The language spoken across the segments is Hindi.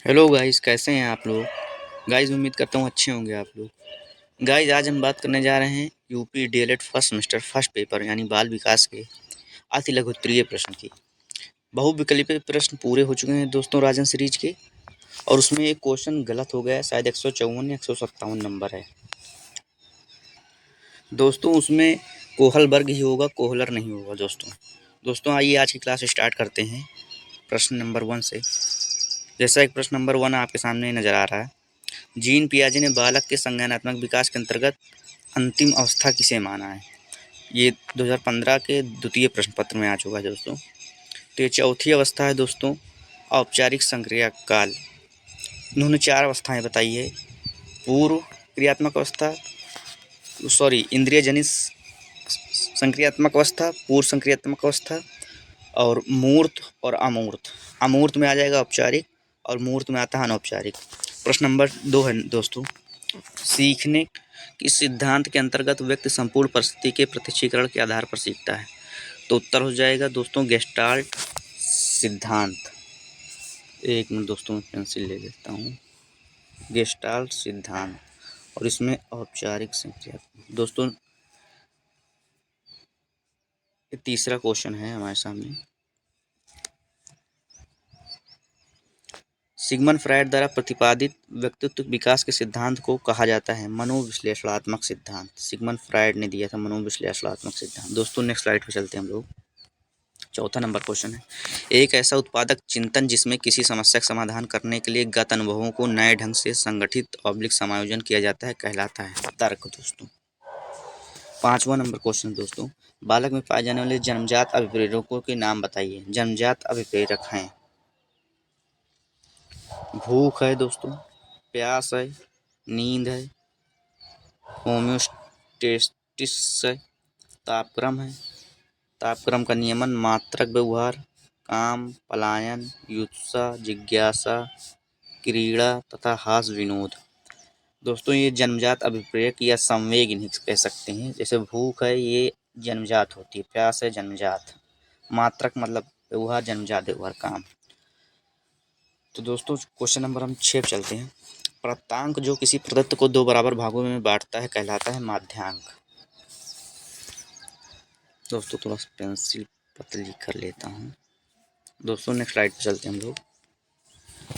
हेलो गाइस, कैसे हैं आप लोग। गाइस उम्मीद करता हूँ अच्छे होंगे आप लोग। गाइस आज हम बात करने जा रहे हैं UP DElEd first semester first paper यानी बाल विकास के अति लघु उत्तरीय प्रश्न की। बहुविकल्पीय प्रश्न पूरे हो चुके हैं दोस्तों राजन सीरीज के। और उसमें एक क्वेश्चन गलत हो गया है, शायद 154 या 157 नंबर है दोस्तों। उसमें कोहल वर्ग ही होगा, कोहलर नहीं होगा दोस्तों। दोस्तों आइए आज की क्लास स्टार्ट करते हैं प्रश्न नंबर 1 से। जैसा एक प्रश्न नंबर 1 आपके सामने नजर आ रहा है। जीन पियाजे ने बालक के संज्ञानात्मक विकास के अंतर्गत अंतिम अवस्था किसे माना है। ये 2015 के द्वितीय प्रश्न पत्र में आ चुका है दोस्तों। तो ये चौथी अवस्था है दोस्तों, औपचारिक संक्रिया काल। इन्होंने 4 अवस्थाएं बताई है। पूर्व क्रियात्मक अवस्था, सॉरी इंद्रिय जनित संक्रियात्मक अवस्था, पूर्व संक्रियात्मक अवस्था और मूर्त और अमूर्त। अमूर्त में आ जाएगा औपचारिक और मूर्त में आता है अनौपचारिक। प्रश्न नंबर 2 है दोस्तों, सीखने के सिद्धांत के अंतर्गत व्यक्ति संपूर्ण परिस्थिति के प्रत्यक्षीकरण के आधार पर सीखता है। तो उत्तर हो जाएगा दोस्तों गेस्टाल्ट सिद्धांत। एक मिनट दोस्तों, मैं पेंसिल ले लेता हूँ। गेस्टाल्ट सिद्धांत और इसमें औपचारिक संक्रिया दोस्तों। ये तीसरा क्वेश्चन है हमारे सामने। सिगमंड फ्रायड द्वारा प्रतिपादित व्यक्तित्व विकास के सिद्धांत को कहा जाता है मनोविश्लेषणात्मक सिद्धांत। सिगमंड फ्रायड ने दिया था मनोविश्लेषणात्मक सिद्धांत। दोस्तों नेक्स्ट स्लाइड पे चलते हैं हम लोग। चौथा नंबर क्वेश्चन है, एक ऐसा उत्पादक चिंतन जिसमें किसी समस्या का समाधान करने के लिए गत अनुभवों को नए ढंग से संगठित ऑब्लिक समायोजन किया जाता है कहलाता है तर्क दोस्तों। पांचवा नंबर क्वेश्चन दोस्तों, बालक में पाए जाने वाले जन्मजात अभिप्रेरकों के नाम बताइए। जन्मजात अभिप्रेरक हैं, भूख है दोस्तों, प्यास है, नींद है, होम्योस्टेसिस है, तापक्रम है, तापक्रम का नियमन, मात्रक व्यवहार, काम, पलायन, युत्सा, जिज्ञासा, क्रीड़ा तथा हास विनोद। दोस्तों ये जन्मजात अभिप्रेरक या संवेग इन्हें कह सकते हैं। जैसे भूख है ये जन्मजात होती है, प्यास है जन्मजात, मात्रक मतलब व्यवहार, जन्मजात व्यवहार काम। तो दोस्तों क्वेश्चन नंबर हम 6 पे चलते हैं। प्राप्तांक जो किसी प्रदत्त को 2 बराबर भागों में बांटता है कहलाता है माध्यांक। दोस्तों थोड़ा सा पेंसिल पतली कर लेता हूँ। दोस्तों नेक्स्ट स्लाइड पे चलते हैं हम लोग।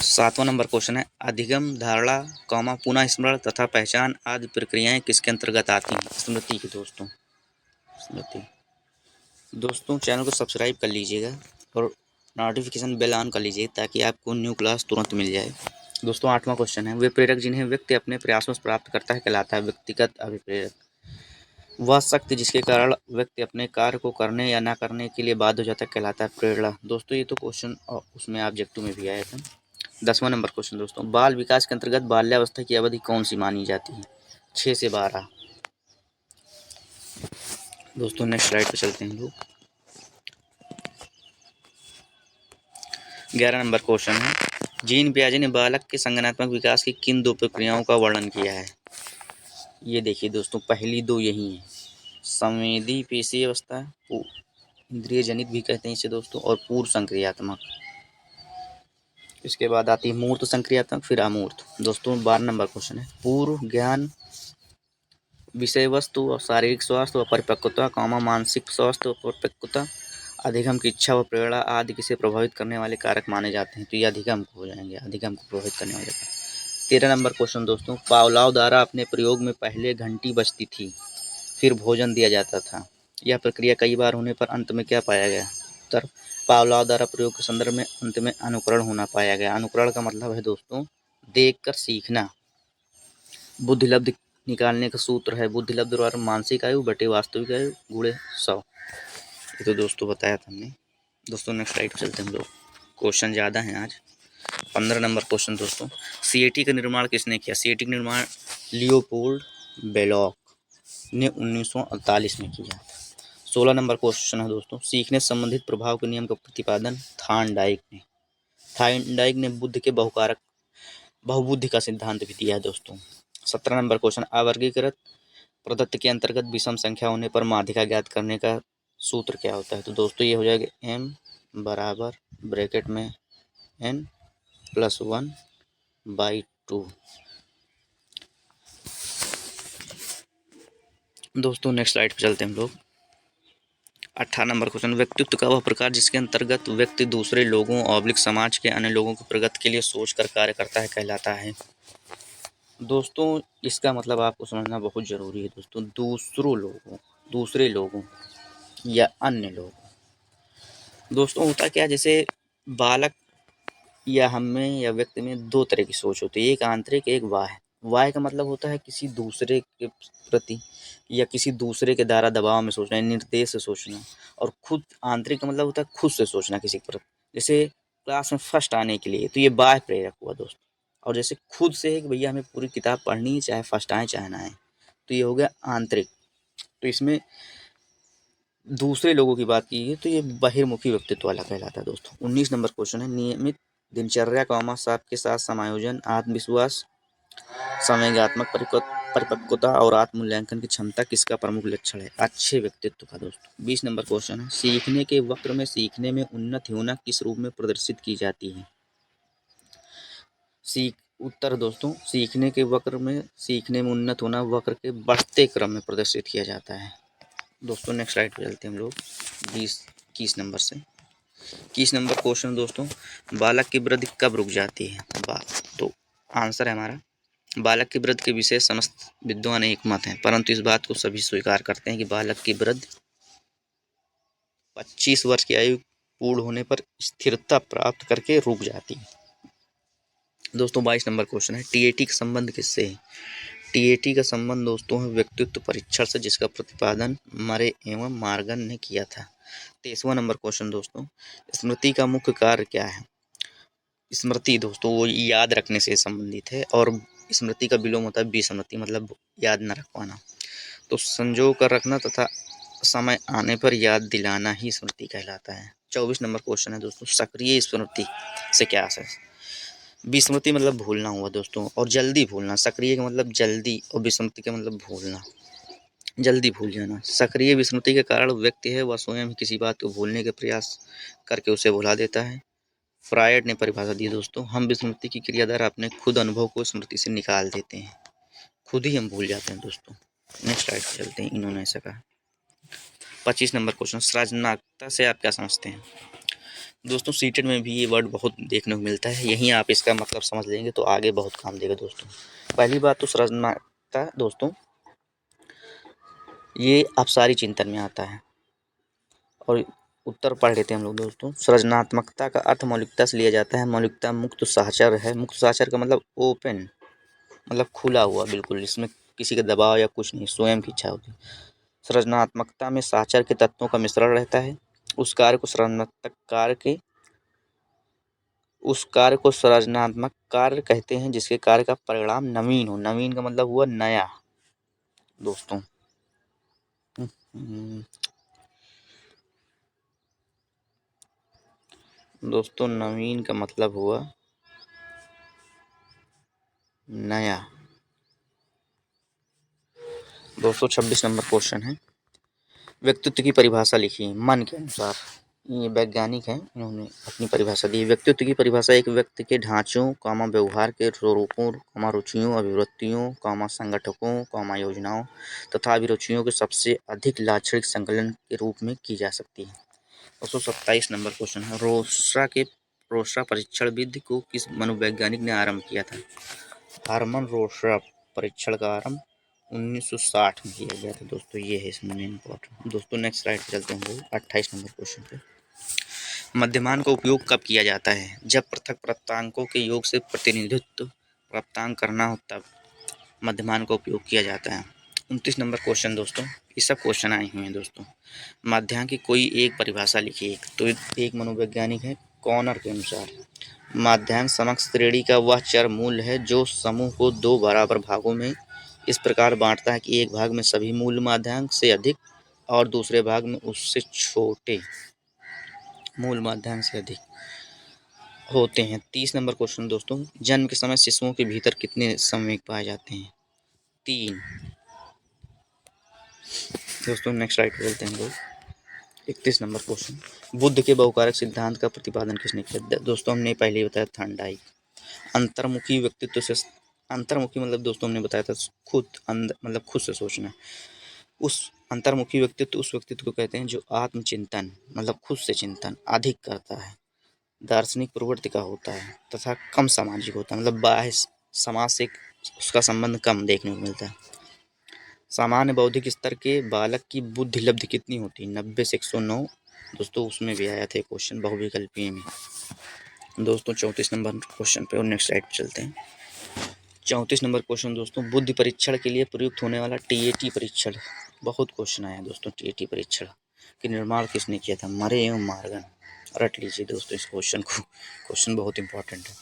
7वां नंबर क्वेश्चन है, अधिगम, धारणा, पुनः स्मरण तथा पहचान आदि प्रक्रियाएं किसके अंतर्गत आती हैं। स्मृति की दोस्तों, स्मृति। दोस्तों चैनल को सब्सक्राइब कर लीजिएगा और नोटिफिकेशन बेल ऑन कर लीजिए ताकि आपको न्यू क्लास तुरंत मिल जाए। दोस्तों 8वां क्वेश्चन है, वे प्रेरक जिन्हें व्यक्ति अपने प्रयासों से प्राप्त करता है कहलाता है व्यक्तिगत अभिप्रेरक। वह शक्ति जिसके कारण व्यक्ति अपने कार्य को करने या ना करने के लिए बाध्य हो जाता है कहलाता है प्रेरणा। दोस्तों ये तो क्वेश्चन उसमें ऑब्जेक्टिव में भी आया था। 10वां नंबर क्वेश्चन दोस्तों, बाल विकास के अंतर्गत बाल्यावस्था की अवधि कौन सी मानी जाती है। 6 से 12। दोस्तों नेक्स्ट स्लाइड पे चलते हैं हम लोग। 11 नंबर क्वेश्चन है, जीन पियाजे ने बालक के संज्ञानात्मक विकास की किन 2 प्रक्रियाओं का वर्णन किया है। ये देखिए दोस्तों, पहली 2 यही हैं, संवेदी पेशी अवस्था, इंद्रिय जनित भी कहते हैं इसे दोस्तों, और पूर्व संक्रियात्मक। इसके बाद आती है मूर्त संक्रियात्मक, फिर अमूर्त। दोस्तों 12 नंबर क्वेश्चन है, पूर्व ज्ञान, विषय वस्तु और शारीरिक स्वास्थ्य व परिपक्वता, मानसिक स्वास्थ्य व परिपक्वता, अधिगम की इच्छा व प्रेरणा आदि किसे प्रभावित करने वाले कारक माने जाते हैं। तो ये अधिगम को हो जाएंगे, अधिगम को प्रभावित करने वाले कारक। 13 नंबर क्वेश्चन दोस्तों, पावलोव द्वारा अपने प्रयोग में पहले घंटी बजती थी फिर भोजन दिया जाता था, यह प्रक्रिया कई बार होने पर अंत में क्या पाया गया। उत्तर, पावलोव द्वारा प्रयोग के संदर्भ में अंत में अनुकरण होना पाया गया। अनुकरण का मतलब है दोस्तों देखकर सीखना। बुद्धिलब्ध निकालने का सूत्र है बुद्धिलब्ध द्वारा मानसिक आयु बटे वास्तविक आयु गुणे 100। ये तो दोस्तों बताया था हमने। दोस्तों नेक्स्ट स्लाइड पर चलते हैं हम लोग, क्वेश्चन ज़्यादा हैं आज। 15 नंबर क्वेश्चन दोस्तों, सीएटी का निर्माण किसने किया। सीएटी का निर्माण लियोपोल्ड बेलॉक ने 1948 में किया। 16 नंबर क्वेश्चन है दोस्तों, सीखने से संबंधित प्रभाव के नियम का प्रतिपादन थार्नडाइक ने। थार्नडाइक ने बुद्ध के बहुबुद्धि का सिद्धांत भी दिया है दोस्तों। 17 नंबर क्वेश्चन, अवर्गीकृत प्रदत्त के अंतर्गत विषम संख्या होने पर माध्यिका ज्ञात करने का सूत्र क्या होता है। तो दोस्तों ये हो जाएगा m बराबर ब्रैकेट में n +1 1/2। दोस्तों नेक्स्ट स्लाइड पे चलते हैं हम लोग। 18 नंबर क्वेश्चन, व्यक्तित्व का वह प्रकार जिसके अंतर्गत व्यक्ति दूसरे लोगों ऑब्लिक समाज के अन्य लोगों की प्रगति के लिए सोचकर कार्य करता है कहलाता है। दोस्तों इसका मतलब आपको समझना बहुत ज़रूरी है दोस्तों। दूसरे लोगों या अन्य लोगों। दोस्तों होता क्या है, जैसे बालक या हम में या व्यक्ति में दो तरह की सोच होती है, एक आंतरिक एक बाह्य। बाह्य का मतलब होता है किसी दूसरे के प्रति या किसी दूसरे के द्वारा दबाव में सोचना, निर्देश से सोचना। और खुद आंतरिक का मतलब होता है खुद से सोचना किसी के प्रति। जैसे क्लास में फर्स्ट आने के लिए, तो ये बाह्य प्रेरक हुआ दोस्तों। और जैसे खुद से है कि भैया हमें पूरी किताब पढ़नी है, चाहे फर्स्ट आए चाहे ना आए, तो ये हो गया आंतरिक। तो इसमें दूसरे लोगों की बात की है तो ये बहिर्मुखी व्यक्तित्व वाला कहलाता है दोस्तों। 19 नंबर क्वेश्चन है, नियमित दिनचर्या के साथ समायोजन, आत्मविश्वास, संवेगात्मक परिपक्वता और आत्म मूल्यांकन की क्षमता किसका प्रमुख लक्षण है? अच्छे व्यक्तित्व का दोस्तों। 20 नंबर क्वेश्चन है, सीखने के वक्र में सीखने में उन्नति होना किस रूप में प्रदर्शित की जाती है? उत्तर दोस्तों, सीखने के वक्र में सीखने में उन्नत होना वक्र के बढ़ते क्रम में प्रदर्शित किया जाता है दोस्तों। नेक्स्ट स्लाइड पे चलते हैं हम लोग 21 नंबर से। 21 नंबर क्वेश्चन दोस्तों, बालक की वृद्धि कब रुक जाती है? तो आंसर है हमारा, बालक की वृद्धि के विषय समस्त विद्वान एक मत हैं, परंतु इस बात को सभी स्वीकार करते हैं कि बालक की वृद्धि 25 वर्ष की आयु पूर्ण होने पर स्थिरता प्राप्त करके रुक जाती है दोस्तों। 22 नंबर क्वेश्चन है, टीएटी का संबंध किससे है? टीएटी का संबंध दोस्तों है व्यक्तित्व परीक्षण से, जिसका प्रतिपादन मरे एवं मार्गन ने किया था। 23वां नंबर क्वेश्चन दोस्तों, स्मृति का मुख्य कार्य क्या है? स्मृति दोस्तों वो याद रखने से संबंधित है, और स्मृति का विलोम होता है विस्मृति, मतलब याद न रख पाना। तो संजो कर रखना तथा समय आने पर याद दिलाना ही स्मृति कहलाता है। 24 नंबर क्वेश्चन है दोस्तों, सक्रिय स्मृति से क्या है? विस्मृति मतलब भूलना हुआ दोस्तों, और जल्दी भूलना। सक्रिय का मतलब जल्दी और विस्मृति का मतलब भूलना, जल्दी भूल जाना। सक्रिय विस्मृति के कारण व्यक्ति है वह स्वयं ही किसी बात को भूलने के प्रयास करके उसे भुला देता है। फ्रायड ने परिभाषा दी दोस्तों, हम विस्मृति की क्रिया द्वारा अपने खुद अनुभव को स्मृति से निकाल देते हैं, खुद ही हम भूल जाते हैं दोस्तों। नेक्स्ट स्लाइड पे चलते हैं। इन्होंने ऐसा कहा। 25 नंबर क्वेश्चन, सृजनात्मकता से आप क्या समझते हैं? दोस्तों सीटेट में भी ये वर्ड बहुत देखने को मिलता है, यहीं आप इसका मतलब समझ लेंगे तो आगे बहुत काम देगा दोस्तों। पहली बात तो सृजनात्मकता दोस्तों ये अपसारी चिंतन में आता है, और उत्तर पढ़ लेते हैं हम लोग दोस्तों। सृजनात्मकता का अर्थ मौलिकता से लिया जाता है। मौलिकता मुक्त साहचर्य है। मुक्त साहचर्य का मतलब ओपन, मतलब खुला हुआ बिल्कुल, इसमें किसी का दबाव या कुछ नहीं, स्वयं की इच्छा होती है। सृजनात्मकता में साहचर्य के तत्वों का मिश्रण रहता है। उस कार्य को सृजनात्मक कार्य कहते हैं जिसके कार्य का परिणाम नवीन हो। नवीन का मतलब हुआ नया दोस्तों। दोस्तों नवीन का मतलब हुआ नया। दोस्तों 26 नंबर क्वेश्चन है, व्यक्तित्व की परिभाषा लिखिए मन के अनुसार। ये वैज्ञानिक हैं, इन्होंने अपनी परिभाषा दी। व्यक्तित्व की परिभाषा एक व्यक्ति के ढांचों, व्यवहार के स्वरूपों, रुचियों, अभिवृत्तियों, संगठकों, योजनाओं तथा अभिरुचियों के सबसे अधिक लाक्षणिक संकलन के रूप में की जा सकती है। 227 नंबर क्वेश्चन है, रोस्ट्रा परीक्षण विधि को किस मनोवैज्ञानिक ने आरंभ किया था? हार्मन रोस्ट्रा परीक्षण का आरंभ 1960 में किया गया था दोस्तों। ये है इसमें इम्पोर्टेंट दोस्तों। नेक्स्ट स्लाइड पे चलते हैं 28 नंबर क्वेश्चन पे। मध्यमान का उपयोग कब किया जाता है? जब पृथक प्राप्तांकों के योग से प्रतिनिधित्व प्राप्तांक करना हो तब मध्यमान का उपयोग किया जाता है। 29 नंबर क्वेश्चन दोस्तों, ये सब क्वेश्चन आए हुए हैं दोस्तों। माध्यांक की कोई एक परिभाषा लिखिए। तो एक मनोवैज्ञानिक है कॉर्नर के अनुसार, माध्यांक समग्र श्रेणी का वह चर मूल्य है जो समूह को दो बराबर भागों में इस प्रकार बांटता है कि एक भाग में सभी मूल माध्यांक से अधिक और दूसरे भाग में उससे छोटे मूल माध्यांक से अधिक होते हैं। 30 नंबर क्वेश्चन दोस्तों, जन्म के समय शिशुओं के भीतर कितने संवेग पाए जाते हैं? 3 दोस्तों। नेक्स्ट स्लाइड पे चलते हैं लोग। 31 नंबर क्वेश्चन, बुद्ध के बहुकारक सिद्धांत का प्रतिपादन किसने किया? दोस्तों हमने पहले ही बताया थॉर्नडाइक। अंतर्मुखी व्यक्तित्व से, अंतर्मुखी मतलब दोस्तों हमने बताया था खुद अंदर मतलब खुद से सोचना। उस अंतर्मुखी व्यक्तित्व उस व्यक्तित्व को कहते हैं जो आत्मचिंतन मतलब खुद से चिंतन अधिक करता है, दार्शनिक प्रवृत्ति का होता है तथा कम सामाजिक होता है, मतलब बाह्य समाज से उसका संबंध कम देखने को मिलता है। सामान्य बौद्धिक स्तर के बालक की बुद्धि लब्धि कितनी होती है? 90 से 109 दोस्तों, उसमें भी आया था क्वेश्चन बहुविकल्पीय में। दोस्तों 34 नंबर क्वेश्चन पे और नेक्स्ट स्लाइड पे चलते हैं। 34 नंबर क्वेश्चन दोस्तों, बुद्धि परीक्षण के लिए प्रयुक्त होने वाला टीएटी परीक्षण। बहुत क्वेश्चन आया दोस्तों, टीएटी परीक्षण के निर्माण किसने किया था? मरे एवं मार्गन। रट लीजिए दोस्तों इस क्वेश्चन को, क्वेश्चन बहुत इंपॉर्टेंट है।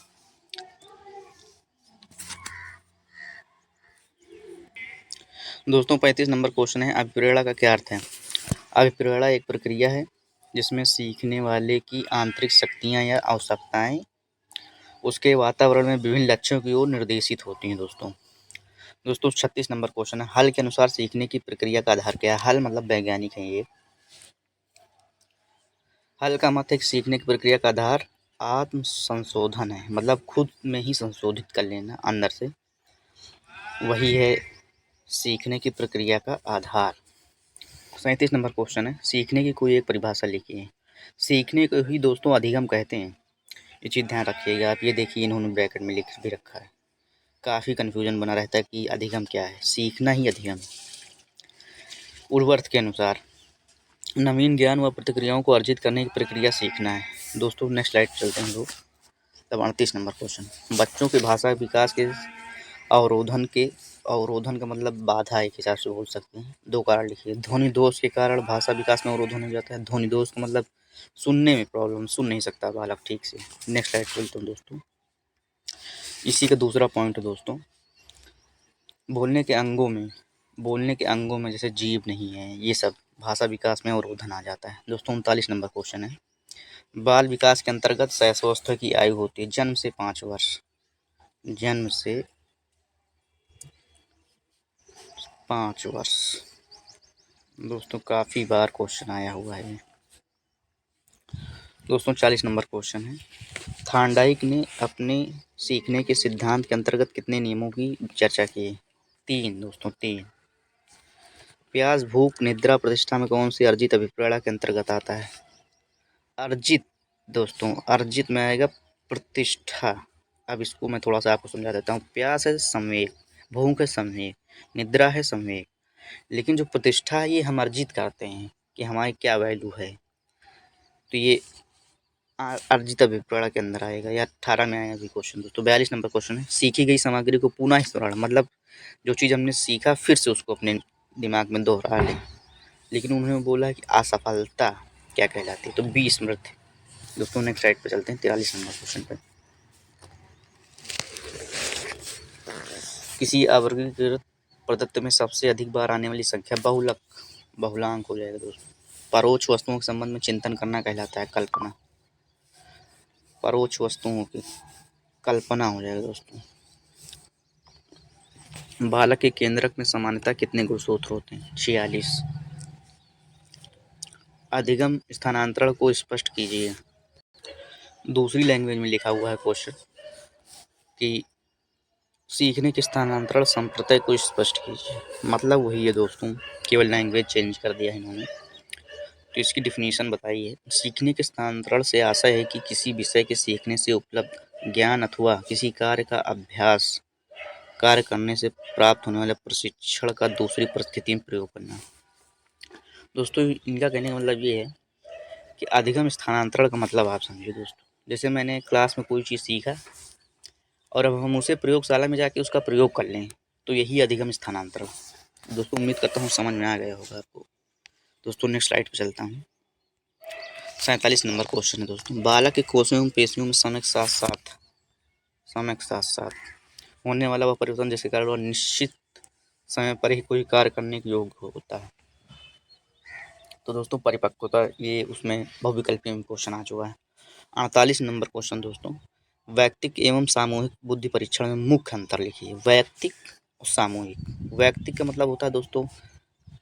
दोस्तों 35 नंबर क्वेश्चन है, अभिप्रेरणा का क्या अर्थ है? अभिप्रेरणा एक प्रक्रिया है जिसमें सीखने वाले की आंतरिक शक्तियाँ या आवश्यकताएं उसके वातावरण में विभिन्न लक्ष्यों की ओर निर्देशित होती हैं। दोस्तों 36 नंबर क्वेश्चन है, हल के अनुसार सीखने की प्रक्रिया का आधार क्या है? हल मतलब वैज्ञानिक है ये। हल का मत है कि सीखने की प्रक्रिया का आधार आत्म संशोधन है, मतलब खुद में ही संशोधित कर लेना अंदर से, वही है सीखने की प्रक्रिया का आधार। 37 नंबर क्वेश्चन है, सीखने की कोई एक परिभाषा लिखिए। सीखने को ही दोस्तों अधिगम कहते हैं, ये चीज़ ध्यान रखिएगा आप। ये देखिए इन्होंने ब्रैकेट में लिख भी रखा है, काफ़ी कन्फ्यूजन बना रहता है कि अधिगम क्या है। सीखना ही अधिगम। उर्वर्थ के अनुसार नवीन ज्ञान व प्रतिक्रियाओं को अर्जित करने की प्रक्रिया सीखना है। दोस्तों नेक्स्ट स्लाइड चलते हैं लोग। तब 38 नंबर क्वेश्चन, बच्चों के भाषा विकास के अवरोधन का मतलब बाधा एक हिसाब से बोल सकते हैं। दो कारण लिखिए। ध्वनि दोष के कारण भाषा विकास में अवरोधन हो जाता है। ध्वनि दोष का मतलब सुनने में प्रॉब्लम, सुन नहीं सकता बालक ठीक से। नेक्स्ट स्लाइड चलते हैं दोस्तों। इसी का दूसरा पॉइंट है दोस्तों, बोलने के अंगों में जैसे जीभ नहीं है, ये सब भाषा विकास में अवरोधन आ जाता है। दोस्तों 39 नंबर क्वेश्चन है, बाल विकास के अंतर्गत शैशवावस्था की आयु होती है जन्म से 5 वर्ष। जन्म से 5 वर्ष। दोस्तों काफ़ी बार क्वेश्चन आया हुआ है। दोस्तों 40 नंबर क्वेश्चन है, थॉर्नडाइक ने अपने सीखने के सिद्धांत के अंतर्गत कितने नियमों की चर्चा की है? 3 दोस्तों, 3। प्यास, भूख, निद्रा, प्रतिष्ठा में कौन सी अर्जित अभिप्रेरणा के अंतर्गत आता है? अर्जित दोस्तों, अर्जित में आएगा प्रतिष्ठा। अब इसको मैं थोड़ा सा आपको समझा देता हूँ। प्यास है संवेग, भूख है संवेग, निद्रा है संवेग, लेकिन जो प्रतिष्ठा है ये हम अर्जित करते हैं कि हमारी क्या वैल्यू है, तो ये अर्जित अभिप्रेरणा के अंदर आएगा। या 18 में आया अभी क्वेश्चन दोस्तों। 42 नंबर क्वेश्चन है, सीखी गई सामग्री को पुनः स्मरण, मतलब जो चीज़ हमने सीखा फिर से उसको अपने दिमाग में दोहरा लें। लेकिन उन्होंने बोला कि असफलता क्या कहलाती है, तो विस्मृति। दोस्तों नेक्स्ट स्लाइड पे चलते हैं 43 नंबर क्वेश्चन पे। किसी अवर्गीकृत प्रदत्त में सबसे अधिक बार आने वाली संख्या बहुलांक हो जाएगा दोस्तों। परोक्ष वस्तुओं के संबंध में चिंतन करना कहलाता है कल्पना। परोक्ष वस्तुओं की कल्पना हो जाएगा दोस्तों। बालक के केंद्रक में सामान्यतः कितने गुणसूत्र होते हैं? 46। अधिगम स्थानांतरण को स्पष्ट कीजिए। दूसरी लैंग्वेज में लिखा हुआ है क्वेश्चन कि सीखने के स्थानांतरण संप्रदाय को स्पष्ट कीजिए, मतलब वही है दोस्तों, केवल लैंग्वेज चेंज कर दिया है इन्होंने। तो इसकी डिफिनीशन बताइए। सीखने के स्थानांतरण से आशय है कि किसी विषय के सीखने से उपलब्ध ज्ञान अथवा किसी कार्य का अभ्यास कार्य करने से प्राप्त होने वाले प्रशिक्षण का दूसरी परिस्थिति में प्रयोग करना। दोस्तों इनका कहने का मतलब ये है कि अधिगम स्थानांतरण का मतलब आप समझिए दोस्तों, जैसे मैंने क्लास में कोई चीज़ सीखा और अब हम उसे प्रयोगशाला में जाके उसका प्रयोग कर लें, तो यही अधिगम स्थानांतरण। दोस्तों उम्मीद करता हूँ समझ में आ गया होगा आपको। दोस्तों नेक्स्ट स्लाइड पर चलता हूँ। 47 नंबर क्वेश्चन है दोस्तों, बालक के कोशियों एवं पेशियों में समय के साथ साथ होने वाला वह परिवर्तन जिसके कारण वह निश्चित समय पर ही कोई कार्य करने के योग्य होता है। तो दोस्तों परिपक्वता, ये उसमें बहुविकल्पीय में क्वेश्चन आ चुका है। 48 नंबर क्वेश्चन दोस्तों, वैयक्तिक एवं सामूहिक बुद्धि परीक्षण में मुख्य अंतर लिखिए। वैयक्तिक और सामूहिक। वैयक्तिक का मतलब होता है दोस्तों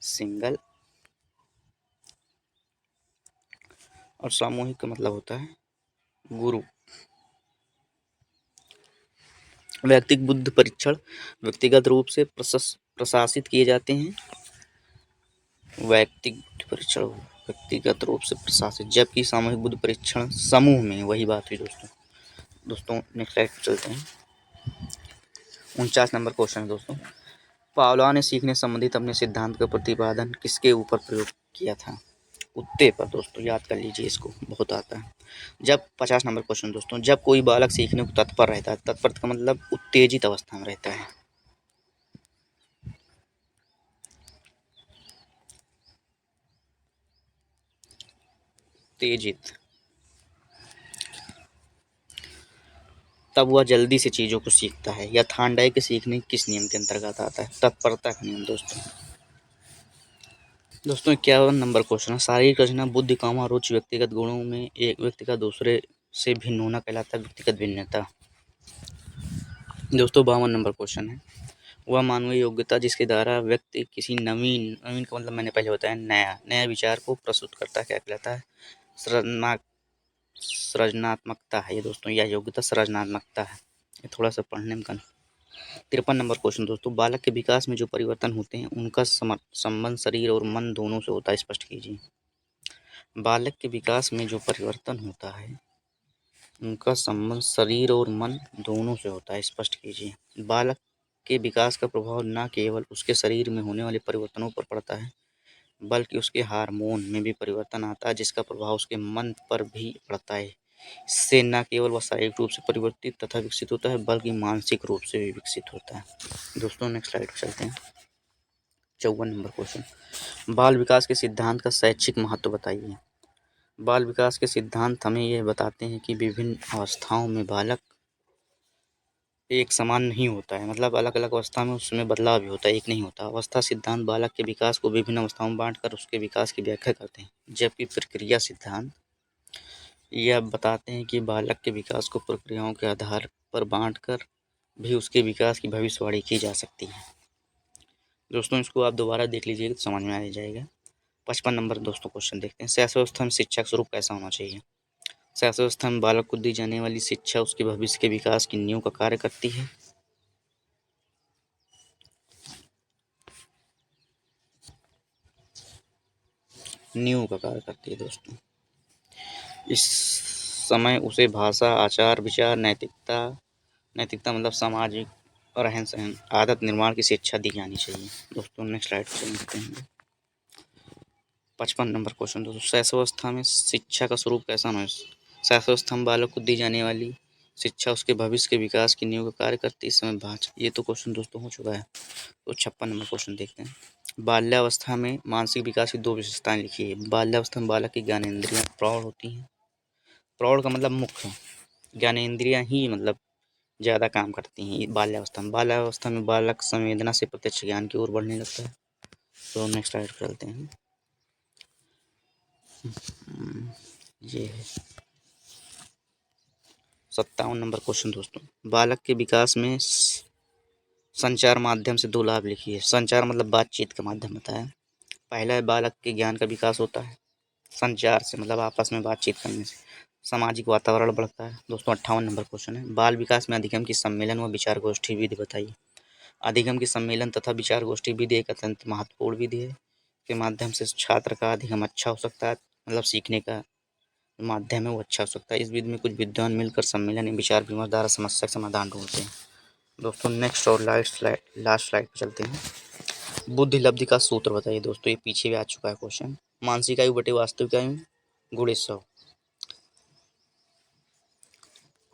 सिंगल, और सामूहिक का मतलब होता है ग्रुप। व्यक्तिगत बुद्धि परीक्षण व्यक्तिगत रूप से प्रशासित किए जाते हैं। व्यक्तिगत परीक्षण व्यक्तिगत रूप से प्रशासित, जबकि सामूहिक बुद्धि परीक्षण समूह में। वही बात हुई दोस्तों। नेक्स्ट स्लाइड पर चलते हैं। 49 नंबर क्वेश्चन है दोस्तों। पावलोव ने सीखने संबंधित अपने सिद्धांत का प्रतिपादन किसके ऊपर प्रयोग किया था? कुत्ते पर दोस्तों, याद कर लीजिए, इसको बहुत आता है। जब 50 नंबर क्वेश्चन दोस्तों, जब कोई बालक सीखने को तत्पर रहता है, तत्पर का मतलब उत्तेजित अवस्था में रहता है। उत्तेजित, तब वह जल्दी से चीजों को सीखता है। या थांडाई के सीखने किस नियम के अंतर्गत आता है? तत्परता का नियम दोस्तों। 51 नंबर क्वेश्चन है। शारीरिक रचना, बुद्धि, कामा, रुचि व्यक्तिगत गुणों में एक व्यक्ति का दूसरे से भिन्न होना कहलाता है व्यक्तिगत भिन्नता। 52 नंबर क्वेश्चन है। वह मानवीय योग्यता जिसके द्वारा व्यक्ति किसी नवीन का मतलब मैंने पहले बताया, नया विचार को प्रस्तुत करता है, क्या कहलाता है? सृजनात्मकता है ये दोस्तों। यह योग्यता सृजनात्मकता है। ये थोड़ा सा पढ़ने में 53 नंबर क्वेश्चन दोस्तों। बालक के विकास में जो परिवर्तन होते हैं उनका संबंध शरीर और मन दोनों से होता है, स्पष्ट कीजिए। बालक के विकास में जो परिवर्तन होता है उनका संबंध शरीर और मन दोनों से होता है, स्पष्ट कीजिए। बालक के विकास का प्रभाव न केवल उसके शरीर में होने वाले परिवर्तनों पर पड़ता है, बल्कि उसके हार्मोन में भी परिवर्तन आता है, जिसका प्रभाव उसके मन पर भी पड़ता है। इससे न केवल वह शारीरिक रूप से परिवर्तित तथा विकसित होता है, बल्कि मानसिक रूप से भी विकसित होता है। दोस्तों नेक्स्ट स्लाइड पर चलते हैं। 54 नंबर क्वेश्चन। बाल विकास के सिद्धांत का शैक्षिक महत्व बताइए। बाल विकास के सिद्धांत हमें यह बताते हैं कि विभिन्न अवस्थाओं में बालक एक समान नहीं होता है, मतलब अलग अलग अवस्था में उसमें बदलाव भी होता है, एक नहीं होता। अवस्था सिद्धांत बालक के विकास को विभिन्न अवस्थाओं में बांटकर उसके विकास की व्याख्या करते हैं, जबकि प्रक्रिया सिद्धांत यह बताते हैं कि बालक के विकास को प्रक्रियाओं के आधार पर बांटकर भी उसके विकास की भविष्यवाणी की जा सकती है। दोस्तों इसको आप दोबारा देख लीजिएगा तो समझ में आ जाएगा। 55 नंबर दोस्तों क्वेश्चन देखते हैं। शिक्षाव्यवस्था में शिक्षा का स्वरूप कैसा होना चाहिए? शिक्षाव्यवस्था में बालक को दी जाने वाली शिक्षा उसके भविष्य के विकास की नींव का कार्य करती है। नींव का कार्य करती है दोस्तों। इस समय उसे भाषा, आचार विचार, नैतिकता मतलब सामाजिक और रहन सहन, आदत निर्माण की शिक्षा दी जानी चाहिए। दोस्तों नेक्स्ट स्लाइड पर चलते हैं। 55 नंबर क्वेश्चन दोस्तों। शैशवावस्था में शिक्षा का स्वरूप कैसा होना है? शैशवावस्था में बालक को दी जाने वाली शिक्षा उसके भविष्य के विकास की नींव का कार्य करती है। इस समय भाषा, ये तो क्वेश्चन दोस्तों हो चुका है। तो 56 नंबर क्वेश्चन देखते हैं। बाल्यावस्था में मानसिक विकास की 2 विशेषताएं लिखी है। बाल्यावस्था में बालक की ज्ञानेंद्रियां प्रौढ़ होती हैं। प्रौढ़ का मतलब मुख्य, ज्ञानेंद्रियां ही मतलब ज़्यादा काम करती हैं बाल्यावस्था में। बाल्यावस्था में बालक संवेदना से प्रत्यक्ष ज्ञान की ओर बढ़ने लगता है। तो नेक्स्ट स्लाइड पर चलते हैं। ये है 57 नंबर क्वेश्चन दोस्तों। बालक के विकास में संचार माध्यम से 2 लाभ लिखिए। संचार मतलब बातचीत का माध्यम होता है। पहला है बालक के ज्ञान का विकास होता है संचार से, मतलब आपस में बातचीत करने से। सामाजिक वातावरण बढ़ता है। दोस्तों 58 नंबर क्वेश्चन है। बाल विकास में अधिगम की सम्मेलन व विचार गोष्ठी विधि बताइए। अधिगम की सम्मेलन तथा विचार गोष्ठी विधि एक अत्यंत महत्वपूर्ण विधि है, के माध्यम से छात्र का अधिगम अच्छा हो सकता है, मतलब सीखने का माध्यम है वो अच्छा हो सकता है। इस विधि में कुछ विद्वान मिलकर सम्मेलन या विचार विमर्श द्वारा समस्या का समाधान ढूंढते हैं। दोस्तों नेक्स्ट और लास्ट स्लाइड पर चलते हैं। बुद्धि लब्धि का सूत्र बताइए। दोस्तों ये पीछे भी आ चुका है क्वेश्चन। मानसिक आयु बटे वास्तविक आयु गुणे 100।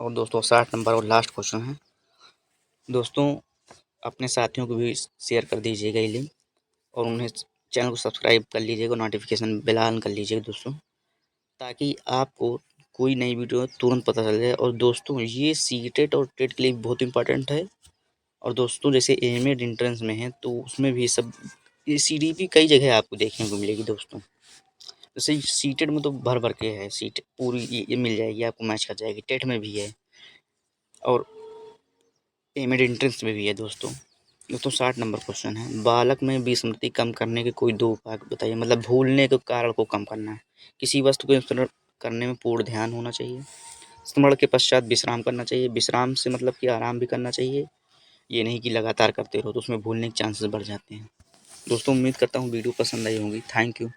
और दोस्तों 60 नंबर और लास्ट क्वेश्चन है। दोस्तों अपने साथियों को भी शेयर कर दीजिएगा ये लिंक, और उन्हें चैनल को सब्सक्राइब कर लीजिएगा, नोटिफिकेशन बेल ऑन कर लीजिएगा दोस्तों, ताकि आपको कोई नई वीडियो तुरंत पता चल जाए। और दोस्तों ये सीटेट और टेट के लिए बहुत इंपॉर्टेंट है। और दोस्तों जैसे एमएड एंट्रेंस में है तो उसमें भी सब ये सीडीपी कई जगह आपको देखने को मिलेगी दोस्तों। जैसे सीटेट में तो भर भर के है सीट पूरी, ये मिल जाएगी आपको, मैच कर जाएगी। टेट में भी है और एमएड एंट्रेंस में भी है दोस्तों। 60 नंबर क्वेश्चन है। बालक में विस्मृति कम करने के कोई 2 उपाय बताइए, मतलब भूलने के कारण को कम करना है। किसी वस्तु को स्मरण करने में पूर्ण ध्यान होना चाहिए। स्मरण के पश्चात विश्राम करना चाहिए। विश्राम से मतलब कि आराम भी करना चाहिए, ये नहीं कि लगातार करते रहो, तो उसमें भूलने के चांसेस बढ़ जाते हैं। दोस्तों उम्मीद करता हूँ वीडियो पसंद आई होगी। Thank you.